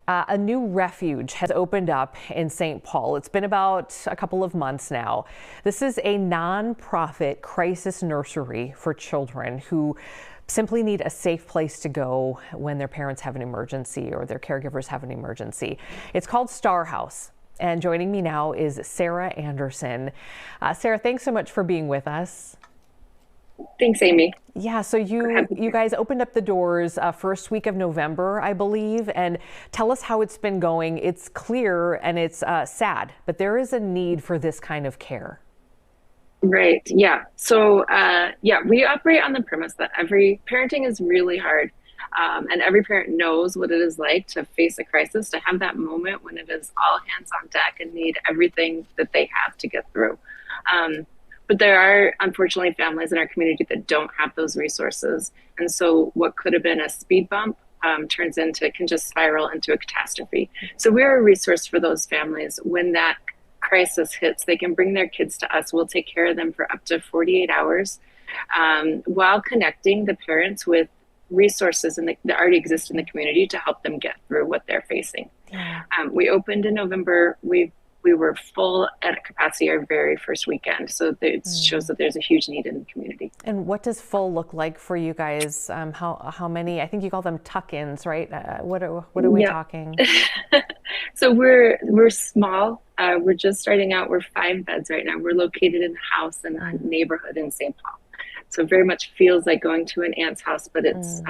A new refuge has opened up in St. Paul. It's been about a couple of months now. This is a nonprofit crisis nursery for children who simply need a safe place to go when their parents have an emergency or their caregivers have an emergency. It's called Star House. And joining me now is Sarah Anderson. Sarah, thanks so much for being with us. Thanks, Amy. Yeah, so you guys opened up the doors first week of November, I believe, and tell us how it's been going. It's clear and it's sad, but there is a need for this kind of care. Right. Yeah. So, we operate on the premise that every parenting is really hard. And every parent knows what it is like to face a crisis, to have that moment when it is all hands on deck and need everything that they have to get through. But there are, unfortunately, families in our community that don't have those resources. And so what could have been a speed bump can just spiral into a catastrophe. So we're a resource for those families. When that crisis hits, they can bring their kids to us. We'll take care of them for up to 48 hours while connecting the parents with resources that already exist in the community to help them get through what they're facing. Yeah. We opened in November. We were full at capacity our very first weekend. So it shows that there's a huge need in the community. And what does full look like for you guys? How many? I think you call them tuck-ins, right? What are we talking? So we're small. We're just starting out. We're 5 beds right now. We're located in a house in a neighborhood in St. Paul. So very much feels like going to an aunt's house, but it's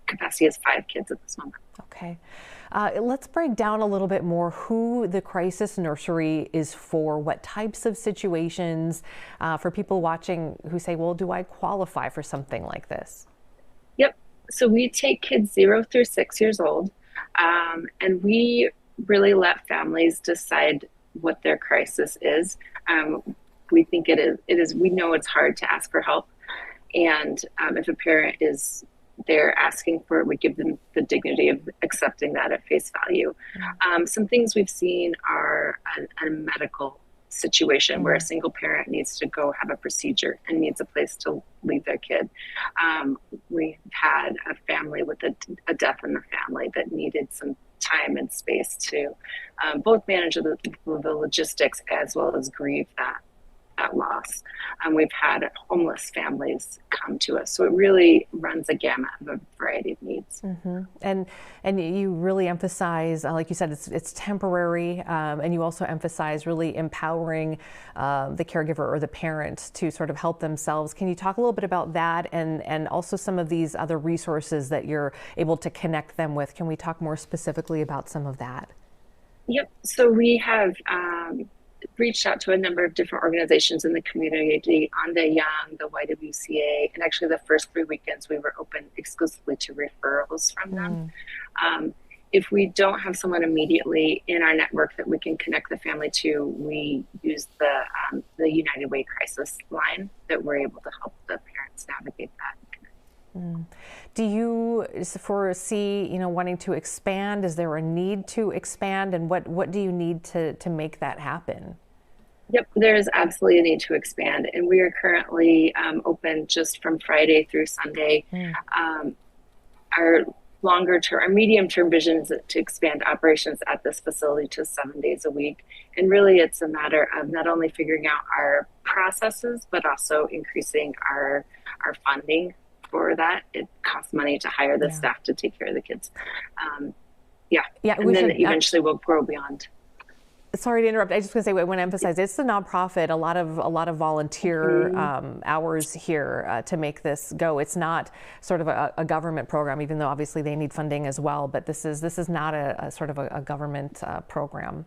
capacity is 5 kids at this moment. Okay. Let's break down a little bit more who the crisis nursery is for, what types of situations for people watching who say, well, do I qualify for something like this? Yep. So we take kids 0 through 6 years old, and we really let families decide what their crisis is. We think it is, we know it's hard to ask for help. And if a parent is they're asking for it, we give them the dignity of accepting that at face value. Some things we've seen are a medical situation where a single parent needs to go have a procedure and needs a place to leave their kid. We had a family with a death in the family that needed some time and space to both manage the logistics as well as grieve that loss. We've had homeless families come to us. So it really runs a gamut of a variety of needs. And you really emphasize, like you said, it's temporary, and you also emphasize really empowering the caregiver or the parent to sort of help themselves. Can you talk a little bit about that and also some of these other resources that you're able to connect them with? Can we talk more specifically about some of that? Yep. So we have reached out to a number of different organizations in the community, On the Young, the YWCA, and actually the first 3 weekends we were open exclusively to referrals from them. If we don't have someone immediately in our network that we can connect the family to, we use the United Way crisis line that we're able to help the parents navigate that. Do you foresee, wanting to expand? Is there a need to expand? And what do you need to make that happen? Yep, there's absolutely a need to expand. And we are currently open just from Friday through Sunday. Our medium-term vision is to expand operations at this facility to 7 days a week. And really it's a matter of not only figuring out our processes, but also increasing our funding for that. It costs money to hire the staff to take care of the kids. And then eventually we'll grow beyond. Sorry to interrupt. I just want to say, I want to emphasize, it's a nonprofit, a lot of volunteer hours here to make this go. It's not sort of a government program, even though obviously they need funding as well. But this is not a sort of a government program.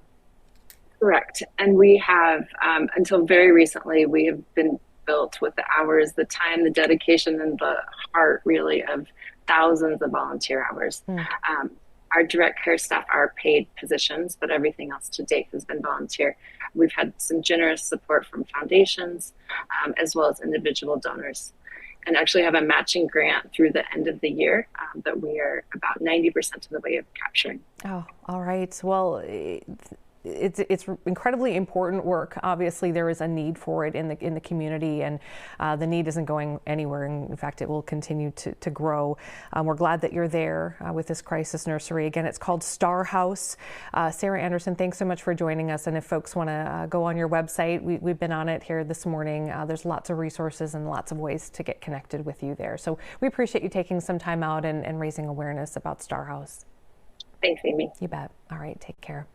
Correct. And we have, until very recently, we have been built with the hours, the time, the dedication, and the heart really of thousands of volunteer hours. Our direct care staff are paid positions, but everything else to date has been volunteer. We've had some generous support from foundations, as well as individual donors, and actually have a matching grant through the end of the year that we are about 90% of the way of capturing. Oh, all right. Well, it's incredibly important work. Obviously, there is a need for it in the community, and the need isn't going anywhere. In fact, it will continue to grow. We're glad that you're there with this crisis nursery. Again, it's called Star House. Sarah Anderson, thanks so much for joining us. And if folks want to go on your website, we've been on it here this morning. There's lots of resources and lots of ways to get connected with you there. So we appreciate you taking some time out and raising awareness about Star House. Thanks, Amy. You bet. All right, take care.